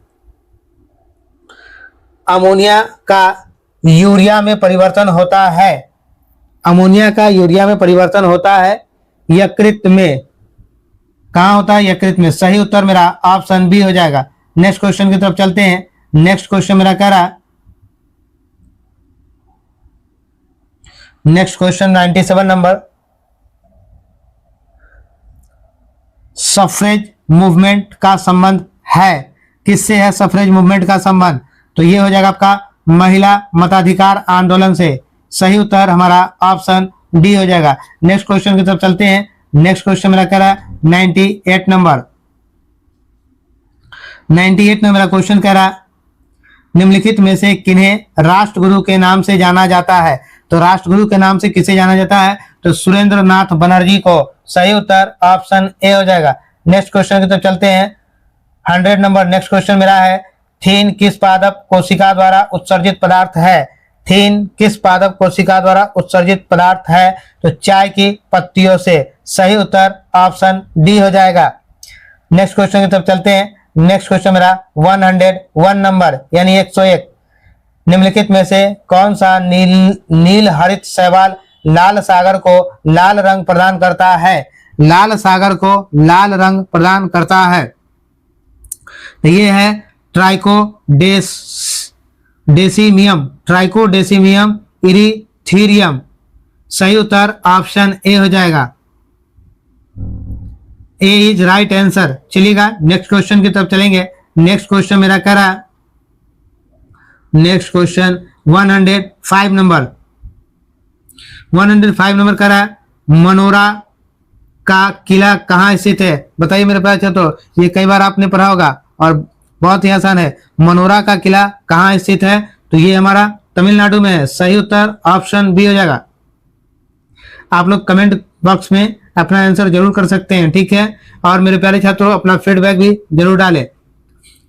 अमोनिया का यूरिया में परिवर्तन होता है, अमोनिया का यूरिया में परिवर्तन होता है यकृत में, कहां होता है, यकृत में। सही उत्तर मेरा ऑप्शन बी हो जाएगा। नेक्स्ट क्वेश्चन की तरफ चलते हैं। नेक्स्ट क्वेश्चन मेरा कह रहा, next question 97 number. Suffrage movement का संबंध है, किससे है सफरेज मूवमेंट का संबंध, तो ये हो जाएगा आपका महिला मताधिकार आंदोलन से। सही उत्तर हमारा ऑप्शन डी हो जाएगा। नेक्स्ट क्वेश्चन की तरफ चलते हैं। नेक्स्ट क्वेश्चन मेरा कह रहा है 98 नंबर। 98 में मेरा क्वेश्चन कह रहा है निम्नलिखित में से किन्हें राष्ट्रगुरु के नाम से जाना जाता है, तो राष्ट्रगुरु के नाम से किसे जाना जाता है, तो सुरेंद्र नाथ बनर्जी को। सही उत्तर ऑप्शन ए हो जाएगा। नेक्स्ट क्वेश्चन की तरफ चलते हैं। 100 नंबर। नेक्स्ट क्वेश्चन मेरा है थीन किस पादप कोशिका द्वारा उत्सर्जित पदार्थ है, थीन किस पादप कोशिका द्वारा उत्सर्जित पदार्थ है, तो चाय की पत्तियों से। सही उत्तर ऑप्शन डी हो जाएगा। नेक्स्ट क्वेश्चन की तरफ चलते हैं। नेक्स्ट क्वेश्चन मेरा 101 नंबर यानी 101। निम्नलिखित में से कौन सा नील हरित शैवाल लाल सागर को लाल रंग प्रदान करता है, लाल सागर को लाल रंग प्रदान करता है, ये है ट्राइकोडेसिमियम इरीथीरियम। सही उत्तर ऑप्शन ए हो जाएगा, ए इज राइट आंसर। चलिएगा नेक्स्ट क्वेश्चन की तरफ चलेंगे। नेक्स्ट क्वेश्चन मेरा कह रहा, नेक्स्ट क्वेश्चन 105 नंबर। 105 नंबर कह रहा है मनोरा का किला कहाँ स्थित है, बताइए मेरे पास। तो ये कई बार आपने पढ़ा होगा और बहुत ही आसान है। मनोरा का किला कहाँ स्थित है, तो ये हमारा तमिलनाडु में है। सही उत्तर ऑप्शन बी हो जाएगा। आप लोग कमेंट बॉक्स में अपना आंसर जरूर कर सकते हैं, ठीक है। और मेरे प्यारे छात्रों अपना फीडबैक भी जरूर डालें।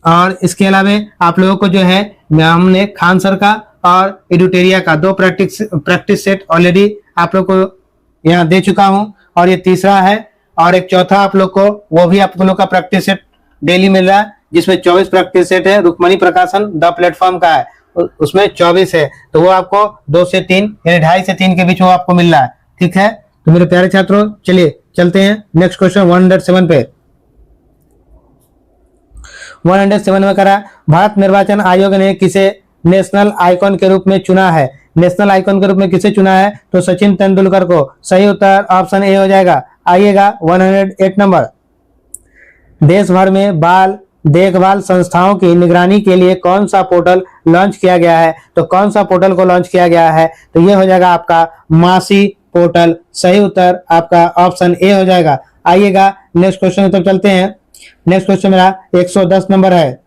और इसके अलावा आप लोगों को जो है हमने खान सर का और एडुटेरिया का 2 प्रैक्टिस सेट ऑलरेडी आप लोग को यहाँ दे चुका हूँ, और ये तीसरा है, और एक चौथा आप लोग को वो भी आप लोग का प्रैक्टिस सेट डेली मिल रहा है, जिसमें 24 प्रैक्टिस सेट है। रुक्मणी प्रकाशन द प्लेटफॉर्म का है, उसमें 24 है, तो वो आपको 2 से 3 यानी 2.5 से 3 के बीच वो आपको मिल रहा है, ठीक है। तो मेरे प्यारे छात्रों चलिए चलते हैं नेक्स्ट क्वेश्चन 107 पे। 107 में करा भारत निर्वाचन आयोग ने किसे नेशनल आइकॉन के रूप में चुना है, नेशनल आइकॉन के रूप में किसे चुना है, तो सचिन तेंदुलकर को। सही उत्तर ऑप्शन ए हो जाएगा। आइएगा 108 नंबर। देश भर में बाल देखभाल संस्थाओं की निगरानी के लिए कौन सा पोर्टल लॉन्च किया गया है, तो कौन सा पोर्टल को लॉन्च किया गया है, तो ये हो जाएगा आपका मासी पोर्टल। सही उत्तर आपका ऑप्शन ए हो जाएगा। आइएगा नेक्स्ट क्वेश्चन की तरफ चलते हैं। नेक्स्ट क्वेश्चन मेरा 110 नंबर है।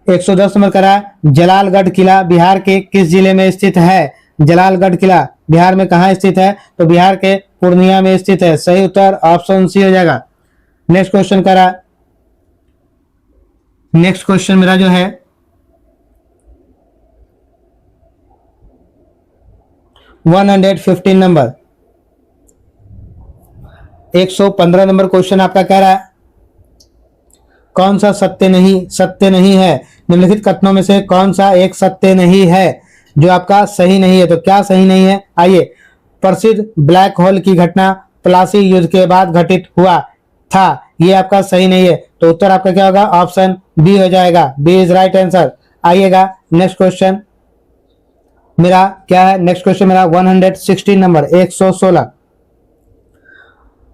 110 नंबर करा जलालगढ़ किला बिहार के किस जिले में स्थित है, जलालगढ़ किला बिहार में कहाँ स्थित है? तो बिहार के पूर्णिया में स्थित है। सही उत्तर ऑप्शन सी हो जाएगा। नेक्स्ट क्वेश्चन करा, नेक्स्ट क्वेश्चन मेरा जो है 115 नंबर, 115 नंबर क्वेश्चन आपका कह रहा है कौन सा सत्य नहीं है, निम्नलिखित कथनों में से कौन सा एक सत्य नहीं है जो आपका सही नहीं है? तो क्या सही नहीं है? आइए, प्रसिद्ध ब्लैक होल की घटना प्लासी युद्ध के बाद घटित हुआ था, ये आपका सही नहीं है। तो उत्तर आपका क्या होगा? ऑप्शन बी हो जाएगा। B is right answer. आइएगा नेक्स्ट क्वेश्चन मेरा क्या है? नेक्स्ट क्वेश्चन मेरा 116 नंबर, 116,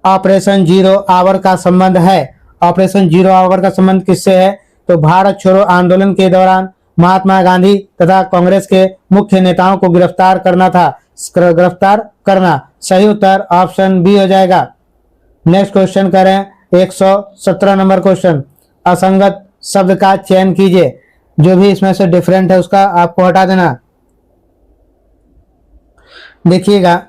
ऑपरेशन जीरो आवर का संबंध है। ऑपरेशन जीरो आवर का संबंध किससे है? तो भारत छोड़ो आंदोलन के दौरान महात्मा गांधी तथा कांग्रेस के मुख्य नेताओं को गिरफ्तार करना। सही उत्तर ऑप्शन बी हो जाएगा। नेक्स्ट क्वेश्चन करें 117 नंबर क्वेश्चन, असंगत शब्द का चयन कीजिए, जो भी इसमें से डिफरेंट है उसका आपको हटा देना। देखिएगा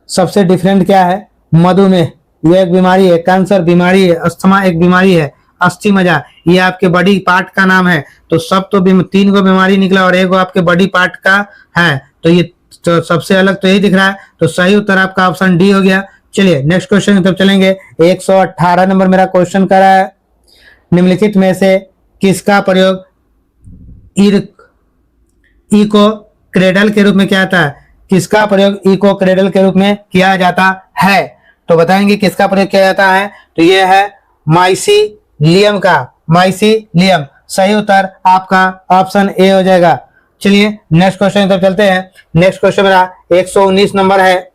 सबसे डिफरेंट क्या है? मधुमेह, यह एक बीमारी है, कैंसर बीमारी है, अस्थमा एक बीमारी है, अस्थि मज्जा ये आपके बॉडी पार्ट का नाम है। तो सब तो 3 गो बीमारी निकला और 1 गो आपके बॉडी पार्ट का है, तो ये तो सबसे अलग तो यही दिख रहा है। तो सही उत्तर आपका ऑप्शन डी हो गया। चलिए नेक्स्ट क्वेश्चन की तरफ चलेंगे। 118 नंबर मेरा क्वेश्चन कर रहा है, निम्नलिखित में से किसका प्रयोग इको क्रेडल के रूप में किया जाता है? किसका प्रयोग इको क्रेडल के रूप में किया जाता है? तो बताएंगे किसका प्रयोग किया जाता है? तो ये है माइसीलियम का, माइसीलियम। सही उत्तर आपका ऑप्शन ए हो जाएगा। चलिए नेक्स्ट क्वेश्चन की तरफ चलते हैं। नेक्स्ट क्वेश्चन मेरा 119 नंबर है,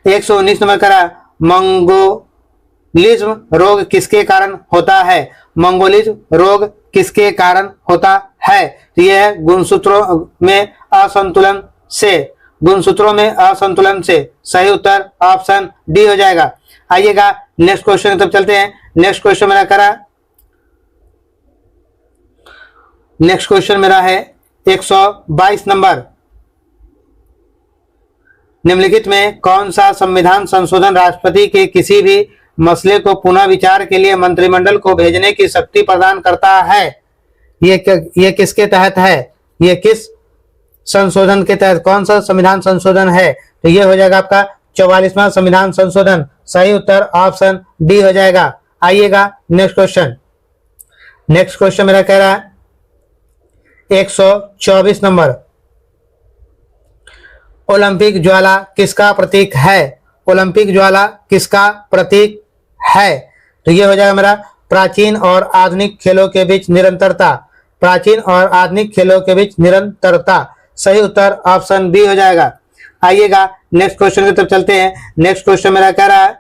119 नंबर करा, मंगोलिज्म रोग किसके कारण होता है? मंगोलिज्म रोग किसके कारण होता है? तो यह है गुणसूत्रों में असंतुलन से, गुणसूत्रों में असंतुलन से। सही उत्तर ऑप्शन डी हो जाएगा। आइएगा नेक्स्ट क्वेश्चन की तरफ चलते हैं। नेक्स्ट क्वेश्चन मेरा करा, नेक्स्ट क्वेश्चन मेरा है 122 नंबर, निम्नलिखित में कौन सा संविधान संशोधन राष्ट्रपति के किसी भी मसले को पुनः विचार के लिए मंत्रिमंडल को भेजने की शक्ति प्रदान करता है? ये किसके तहत है? ये किस संशोधन के तहत, कौन सा संविधान संशोधन है? तो ये हो जाएगा आपका 44वां संविधान संशोधन। सही उत्तर ऑप्शन डी हो जाएगा। आइएगा नेक्स्ट क्वेश्चन। नेक्स्ट क्वेश्चन मेरा कह रहा है 124 नंबर, ओलंपिक ज्वाला किसका प्रतीक है? ओलंपिक ज्वाला किसका प्रतीक है? तो ये हो जाएगा मेरा प्राचीन और आधुनिक खेलों के बीच निरंतरता, प्राचीन और आधुनिक खेलों के बीच निरंतरता। सही उत्तर ऑप्शन बी हो जाएगा। आइएगा नेक्स्ट क्वेश्चन की तरफ चलते हैं। नेक्स्ट क्वेश्चन मेरा कह रहा है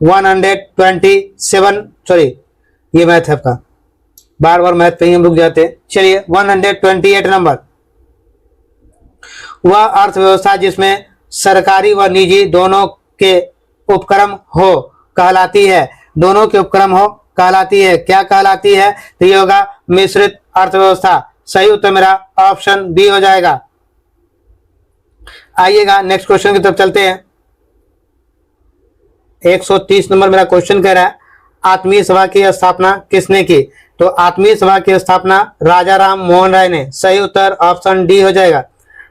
127, सॉरी ये मैथ है आपका, बार बार मैथ पे ही हम रुक जाते हैं। चलिए 128 नंबर, वह अर्थव्यवस्था जिसमें सरकारी व निजी दोनों के उपक्रम हो कहलाती है। दोनों के उपक्रम हो कहलाती है, क्या कहलाती है? तो ये होगा मिश्रित अर्थव्यवस्था। सही उत्तर मेरा ऑप्शन बी हो जाएगा। आइएगा नेक्स्ट क्वेश्चन की तरफ चलते हैं। 130 नंबर मेरा क्वेश्चन कह रहा है, आत्मीय सभा की स्थापना किसने की? तो आत्मीय सभा की स्थापना राजा राम मोहन राय ने। सही उत्तर ऑप्शन डी हो जाएगा।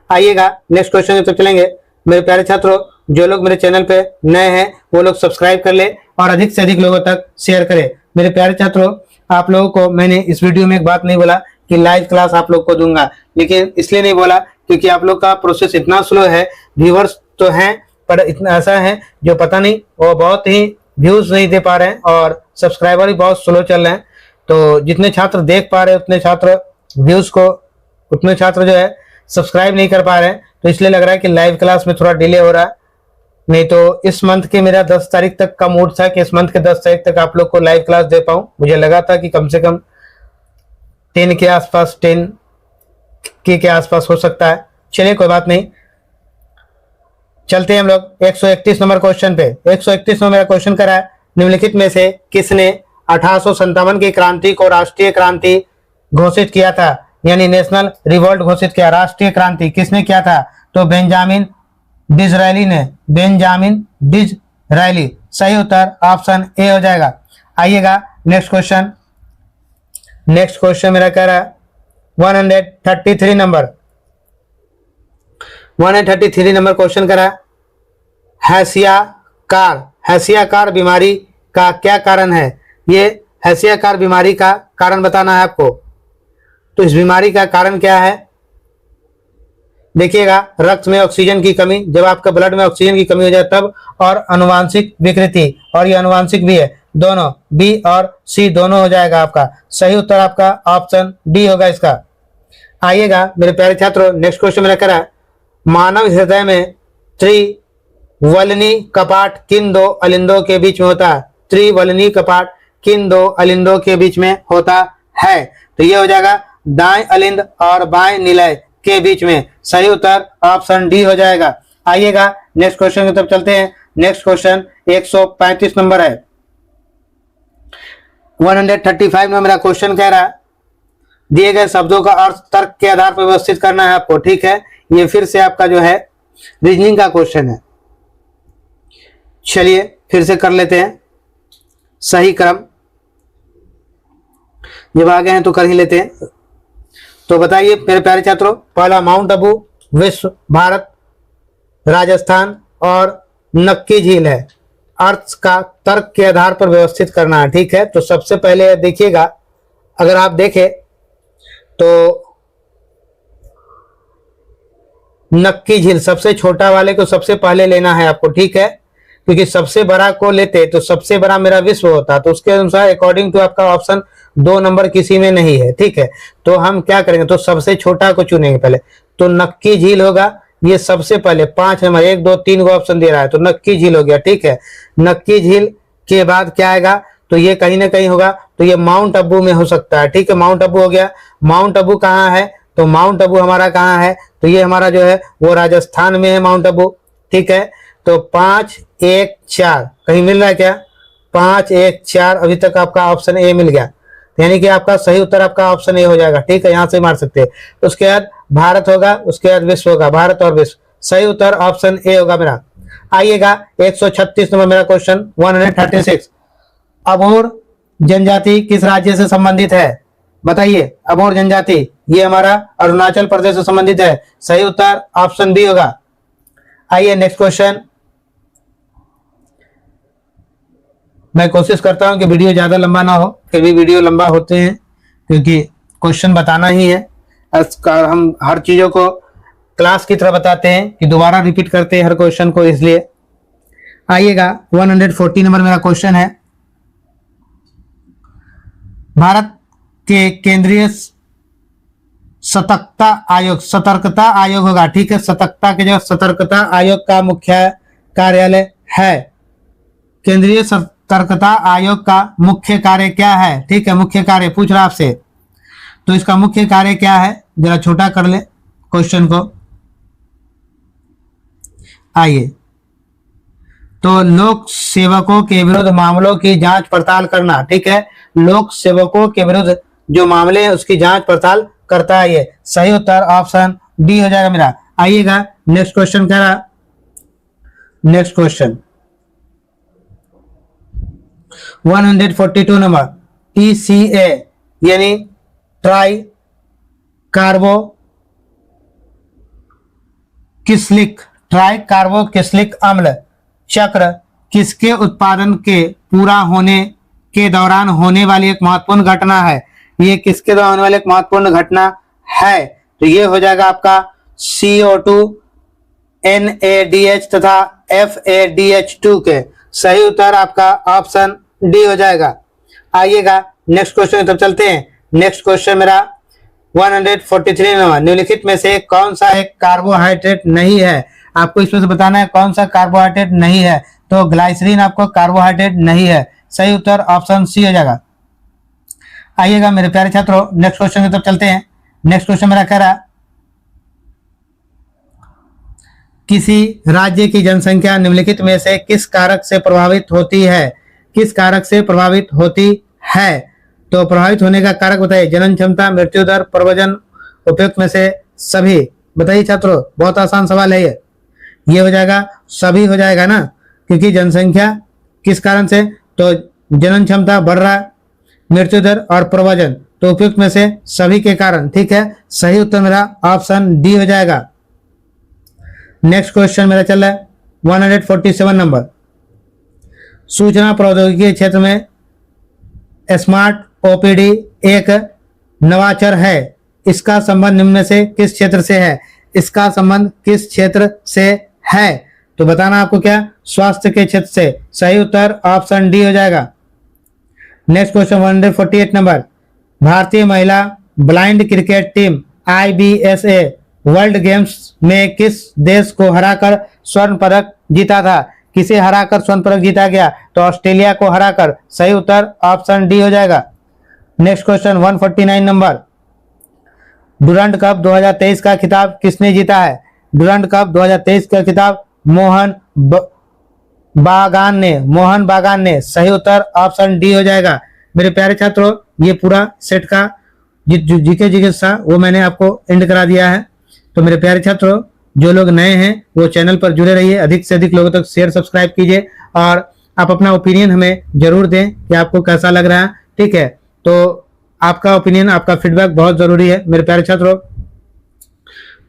आइएगा नेक्स्ट क्वेश्चन की तरफ चलेंगे। मेरे प्यारे छात्रों, जो लोग मेरे चैनल पे नए हैं वो लोग सब्सक्राइब कर ले और अधिक से अधिक लोगों तक शेयर करें। मेरे प्यारे छात्रों, आप लोगों को मैंने इस वीडियो में एक बात नहीं बोला कि लाइव क्लास आप लोग को दूंगा, लेकिन इसलिए नहीं बोला क्योंकि आप लोग का प्रोसेस इतना स्लो है। व्यूवर्स तो हैं पर इतना ऐसा है जो पता नहीं वो बहुत ही व्यूज नहीं दे पा रहे हैं और सब्सक्राइबर भी बहुत स्लो चल रहे हैं। तो जितने छात्र देख पा रहे हैं उतने छात्र व्यूज को, उतने छात्र जो है सब्सक्राइब नहीं कर पा रहे हैं। तो इसलिए लग रहा है कि लाइव क्लास में थोड़ा डिले हो रहा है। नहीं तो इस मंथ के मेरा 10 तारीख तक का मूड था कि इस मंथ के 10 तारीख तक आप लोग को लाइव क्लास दे पाऊं। मुझे लगा था कि कम से कम 10 के आसपास, 10 के आसपास हो सकता है। चलिए कोई बात नहीं, चलते हैं हम लोग 131 नंबर क्वेश्चन पे। 131 में मेरा क्वेश्चन करा है, निम्नलिखित में से किसने 1857 की क्रांति को राष्ट्रीय क्रांति घोषित किया था? यानी नेशनल रिवॉल्ट घोषित किया, राष्ट्रीय क्रांति किसने किया था? तो बेंजामिन डिज़रायली ने, बेंजामिन डिज़रायली। सही उत्तर ऑप्शन ए हो जाएगा। आइएगा नेक्स्ट क्वेश्चन। नेक्स्ट क्वेश्चन मेरा कह रहा है 133 नंबर, 133 नंबर क्वेश्चन करा हैसियाकार बीमारी का क्या कारण है? ये हैसियाकार बीमारी का कारण बताना है आपको। तो इस बीमारी का कारण क्या है? देखिएगा, रक्त में ऑक्सीजन की कमी, जब आपका ब्लड में ऑक्सीजन की कमी हो जाए तब, और अनुवांशिक विकृति, और ये अनुवांशिक भी है, दोनों बी और सी दोनों हो जाएगा आपका। सही उत्तर आपका ऑप्शन डी होगा इसका। आइएगा मेरे प्यारे छात्रों, नेक्स्ट क्वेश्चन मेरा करा, मानव हृदय में त्रिवलनी कपाट किन दो अलिंदों के बीच में होता है? त्रिवलनी कपाट किन दो अलिंदों के बीच में होता है? तो ये हो जाएगा दाएं अलिंद और बाएं निलय के बीच में। सही उत्तर ऑप्शन डी हो जाएगा। आइएगा नेक्स्ट क्वेश्चन की तरफ चलते हैं। नेक्स्ट क्वेश्चन 135 नंबर है, 135 में मेरा क्वेश्चन कह रहा है, दिए गए शब्दों का अर्थ तर्क के आधार पर व्यवस्थित करना है आपको। ठीक है, ये फिर से आपका जो है रीजनिंग का क्वेश्चन है। चलिए फिर से कर लेते हैं सही क्रम, जब आ गए हैं तो कर ही लेते हैं। तो बताइए मेरे प्यारे छात्रों, पहला माउंट आबू विश्व, भारत, राजस्थान और नक्की झील है। अर्थ का तर्क के आधार पर व्यवस्थित करना है। ठीक है, तो सबसे पहले देखिएगा, अगर आप देखें तो नक्की झील सबसे छोटा वाले को सबसे पहले लेना है आपको। ठीक है, क्योंकि सबसे बड़ा को लेते तो सबसे बड़ा मेरा विश्व होता, तो उसके अनुसार अकॉर्डिंग टू आपका ऑप्शन 2 नंबर किसी में नहीं है। ठीक है, तो हम क्या करेंगे, तो सबसे छोटा को चुनेंगे पहले, तो नक्की झील होगा ये सबसे पहले। 5 नंबर 1 2 3 को ऑप्शन दे रहा है, तो नक्की झील हो गया। ठीक है, नक्की झील के बाद क्या आएगा, तो ये कहीं ना कहीं होगा, तो ये माउंट आबू में हो सकता है। ठीक है, माउंट आबू हो गया। माउंट आबू कहाँ है, तो माउंट आबू हमारा कहाँ है, तो ये हमारा जो है वो राजस्थान में है माउंट आबू। ठीक है, तो 5 1 4 कहीं मिल रहा है क्या? 5 1 4 अभी तक आपका ऑप्शन ए मिल गया, यानी कि आपका सही उत्तर आपका ऑप्शन ए हो जाएगा। ठीक है, यहां से मार सकते हैं। उसके बाद भारत होगा, उसके बाद विश्व होगा, भारत और विश्व। सही उत्तर ऑप्शन ए होगा मेरा। आइएगा 136 नंबर मेरा क्वेश्चन 136, अबोर जनजाति किस राज्य से संबंधित है? बताइए, अबोर जनजाति ये हमारा अरुणाचल प्रदेश से संबंधित है। सही उत्तर ऑप्शन बी होगा। आइए नेक्स्ट क्वेश्चन। मैं कोशिश करता हूं कि वीडियो ज्यादा लंबा ना हो, फिर भी वीडियो लंबा होते हैं क्योंकि क्वेश्चन बताना ही है। हम हर चीजों को क्लास की तरह बताते हैं कि दोबारा रिपीट करते हैं हर क्वेश्चन को, इसलिए। आइएगा 140 नंबर मेरा क्वेश्चन है, भारत के केंद्रीय सतर्कता आयोग होगा। ठीक है, सतर्कता के जगह सतर्कता आयोग का मुख्य कार्यालय है। केंद्रीय सतर्कता आयोग का मुख्य कार्य क्या है? ठीक है, मुख्य कार्य पूछ रहा आपसे, तो इसका मुख्य कार्य क्या है, जरा छोटा कर ले क्वेश्चन को। आइए, तो लोक सेवकों के विरुद्ध मामलों की जांच पड़ताल करना। ठीक है, लोक सेवकों के विरुद्ध जो मामले हैं उसकी जांच पड़ताल करता है ये। सही उत्तर ऑप्शन डी हो जाएगा मेरा। आइएगा नेक्स्ट क्वेश्चन कह रहा, नेक्स्ट क्वेश्चन 142 नंबर, TCA यानी ट्राई कार्बो किस्लिक अम्ल चक्र किसके उत्पादन के पूरा होने के दौरान होने वाली एक महत्वपूर्ण घटना है? ये किसके दौरान होने वाली एक महत्वपूर्ण घटना है? तो ये हो जाएगा आपका CO2, NADH तथा FADH2 के। सही उत्तर आपका ऑप्शन डी हो जाएगा। आइएगा नेक्स्ट क्वेश्चन की तरफ चलते हैं। नेक्स्ट क्वेश्चन मेरा 143 नंबर, निम्नलिखित में से कौन सा एक कार्बोहाइड्रेट नहीं है? आपको इसमें से बताना है कौन सा कार्बोहाइड्रेट नहीं है। तो ग्लाइसरीन आपको कार्बोहाइड्रेट नहीं है। सही उत्तर ऑप्शन सी हो जाएगा। आइएगा मेरे प्यारे छात्रों नेक्स्ट क्वेश्चन की तरफ चलते हैं। नेक्स्ट क्वेश्चन मेरा कह रहा, किसी राज्य की जनसंख्या निम्नलिखित में से किस कारक से प्रभावित होती है? किस कारक से प्रभावित होती है? तो प्रभावित होने का कारक बताइए। जनन क्षमता, मृत्यु दर, प्रव्रजन, उपयुक्त में से सभी। बताइए छात्रों, बहुत आसान सवाल है ये हो जाएगा, सभी हो जाएगा ना, क्योंकि जनसंख्या किस कारण से, तो जनन क्षमता बढ़ रहा है, मृत्यु दर और प्रवजन, तो उपयुक्त में से सभी के कारण। ठीक है, सही उत्तर मेरा ऑप्शन डी हो जाएगा। नेक्स्ट क्वेश्चन मेरा चल रहा है 147 नंबर। सूचना प्रौद्योगिकी के क्षेत्र में स्मार्ट ओपीडी एक नवाचार है, इसका संबंध निम्न में से किस क्षेत्र से है? इसका संबंध किस क्षेत्र से है? तो बताना आपको क्या, स्वास्थ्य के क्षेत्र से। सही उत्तर ऑप्शन डी हो जाएगा। Next question 148 number. भारतीय महिला blind cricket team IBSA world games में किस देश को हराकर स्वर्ण पदक जीता था? किसे हराकर स्वर्ण पदक जीता गया? तो ऑस्ट्रेलिया को हराकर। सही उत्तर ऑप्शन डी हो जाएगा। Next question 149 number. Durand cup 2023 का खिताब किसने जीता है? डुरंड कप 2023 का खिताब मोहन बागान ने। सही उत्तर ऑप्शन डी हो जाएगा। मेरे प्यारे छात्रों, ये पूरा सेट का जीके था वो मैंने आपको एंड करा दिया है। तो मेरे प्यारे छात्रों, जो लोग नए हैं वो चैनल पर जुड़े रहिए, अधिक से अधिक लोगों तक शेयर सब्सक्राइब कीजिए और आप अपना ओपिनियन हमें जरूर दें कि आपको कैसा लग रहा है। ठीक है, तो आपका ओपिनियन, आपका फीडबैक बहुत जरूरी है मेरे प्यारे छात्रों।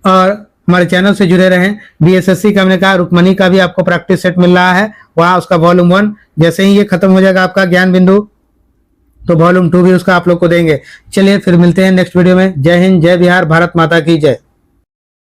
और हमारे चैनल से जुड़े रहें। BSSC का मैंने कहा रुक्मणी का भी आपको प्रैक्टिस सेट मिल रहा है, वहाँ उसका वॉल्यूम 1 जैसे ही ये खत्म हो जाएगा आपका ज्ञान बिंदु, तो वॉल्यूम 2 भी उसका आप लोग को देंगे। चलिए फिर मिलते हैं नेक्स्ट वीडियो में। जय हिंद, जय बिहार, भारत माता की जय।